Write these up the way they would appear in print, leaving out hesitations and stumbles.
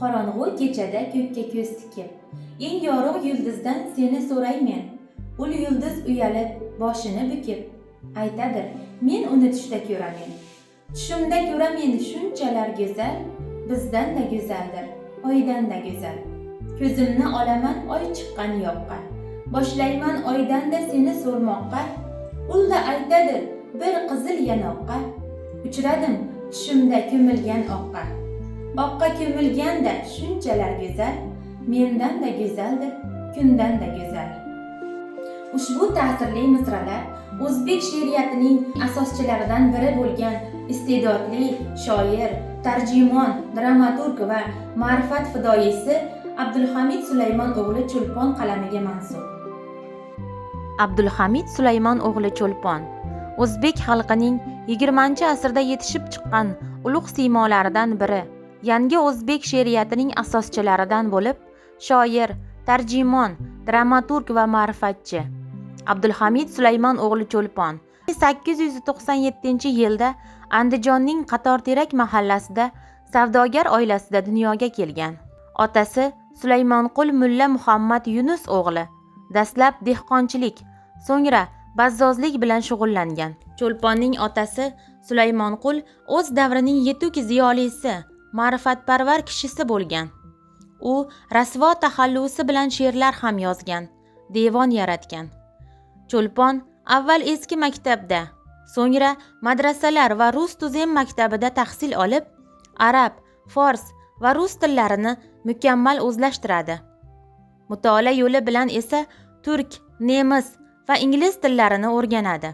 qorong'u kechada ko'kka ko'z tikib. Eng yorug' yulduzdan seni so'raymen. Ul yulduz uyalib, boshini bukib. Aytadir, men uni tushda ko'ramen. Tushimda ko'ramen shunchalar go'zal, bizdan-da go'zaldir, oydan-da go'zal. Ko'zimni olaman oy chiqqan yoqqa. Boshlayman oydan-da seni so'rmoqqa. Ulda aytadir, bir qizil yanoqqa. Uchradim tushimda ko'milgan oqqa. Oqqa ko'milganda shunchalar go'zal, mendan-da go'zaldir, kundan-da go'zal. Ushbu ta'sirli misralar o'zbek she'riyatining asoschilaridan biri bo'lgan iste'dodli shoir, tarjimon, dramaturg va ma'rifat fidoyisi Abdulhamid Sulaymon o'g'li Cho'lpon qalamiga mansub. Abdulhamid Sulaymon o'g'li Cho'lpon o'zbek xalqining 20-asrda yetishib chiqqan ulug' siymolaridan biri, yangi o'zbek she'riyatining asoschilaridan bo'lib, shoir, tarjimon, dramaturg va ma'rifatchi. Abdulhamid Sulaymon o'g'li Cho'lpon 897-yilda Andijonning Qatorterak mahallasida savdogar oilasida dunyoga kelgan. Otasi Sulaymonqul mulla Muhammad Yunus o'g'li dastlab dehqonchilik, so'ngra bazzozlik bilan shug'ullangan. Cho'lponning otasi Sulaymonqul o'z davrining yetuk ziyolisi, ma'rifatparvar kishisi bo'lgan. U rasvo taxallusi bilan she'rlar ham yozgan, devon yaratgan. Cho'lpon avval eski maktabda, so'ngra madrasalar va rus tuzem maktabida tahsil olib, arab, fors va rus tillarini mukammal o'zlashtiradi. Mutolaa yo'li bilan esa turk, nemis va ingliz tillarini o'rganadi.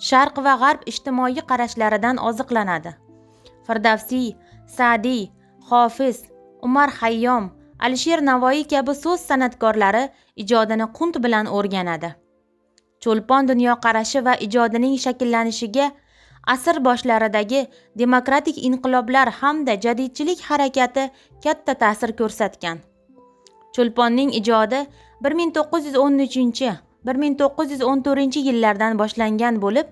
Sharq va g'arb ijtimoiy qarashlaridan oziqlanadi. Firdavsiy, Sa'diy, Hofiz, Umar Hayyom, Alisher Navoiy kabi so'z san'atkorlari ijodini qunt bilan o'rganadi. Cho'lpon dunyoqarashi va ijodining shakllanishiga asr boshlaridagi demokratik inqiloblar hamda jadidchilik harakati katta ta'sir ko'rsatgan. Cho'lponning ijodi 1913-1914 yillardan boshlangan bo'lib,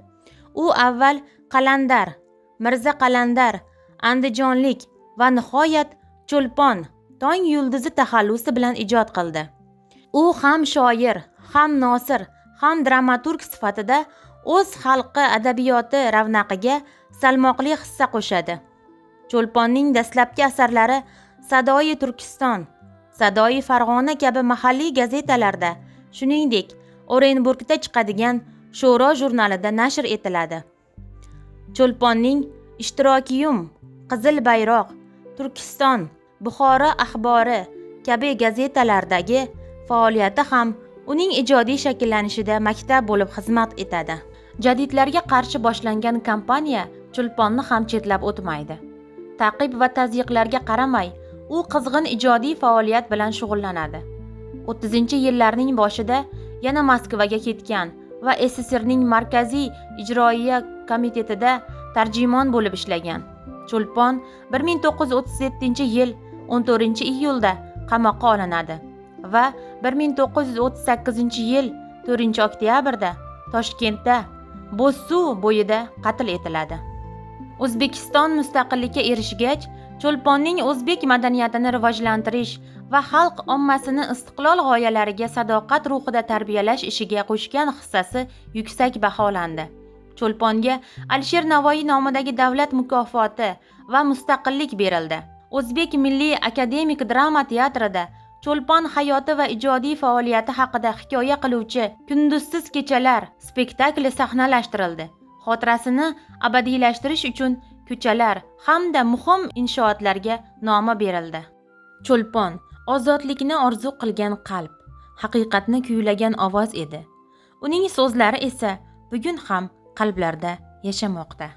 u avval qalandar, Mirza Qalandar, Andijonlik va nihoyat Cho'lpon tong yulduzi taxallusi bilan ijod qildi. U ham shoir, ham nosir, ham dramaturg sifatida o'z xalqi adabiyoti ravnaqiga salmoqli hissa qo'shadi. Cho'lponning dastlabki asarlari Sadoi Turkiston, Sadoi Farg'ona kabi mahalliy gazetalarda, shuningdek, Orenburgda chiqadigan Sho'ro jurnalida nashr etiladi. Cho'lponning Ishtirokiyum, Qizil bayroq, Turkiston, Buxoro axbori kabi gazetalardagi faoliyati ham uning ijodiy shakllanishida maktab bo'lib xizmat etadi. Jadidlarga qarshi boshlangan kampaniya Cho'lponni ham chetlab o'tmaydi. Ta'qib va tazyiqlarga qaramay, u qizg'in ijodiy faoliyat bilan shug'ullanadi. 30-yillarning boshida yana Moskvaga ketgan va SSRning Markaziy ijroiya komitetida tarjimon bo'lib ishlagan. Cho'lpon 1937-yil 14-iyulda qamoqqa olinadi va 1938-yil 4-oktyabrda Toshkentda Bo'zsuv bo'yida qatl etiladi. O'zbekiston mustaqillikka erishgach, Cho'lponning o'zbek madaniyatini rivojlantirish va xalq ommasini istiqlol g'oyalariga sadoqat ruhida tarbiyalash ishiga qo'shgan hissasi yuksak baholandi. Cho'lponga Alisher Navoiy nomidagi davlat mukofoti va mustaqillik berildi. O'zbek Milliy akademik drama teatrida Cho'lpon hayoti va ijodiy faoliyati haqida hikoya qiluvchi Kunduzsiz kechalar spektakli sahnalashtirildi. Xotirasini abadiylashtirish uchun ko'chalar hamda muhim inshootlarga nomi berildi. Cho'lpon ozodlikni orzu qilgan qalb, haqiqatni kuylagan ovoz edi. Uning so'zlari esa bugun ham qalblarda yashamoqda.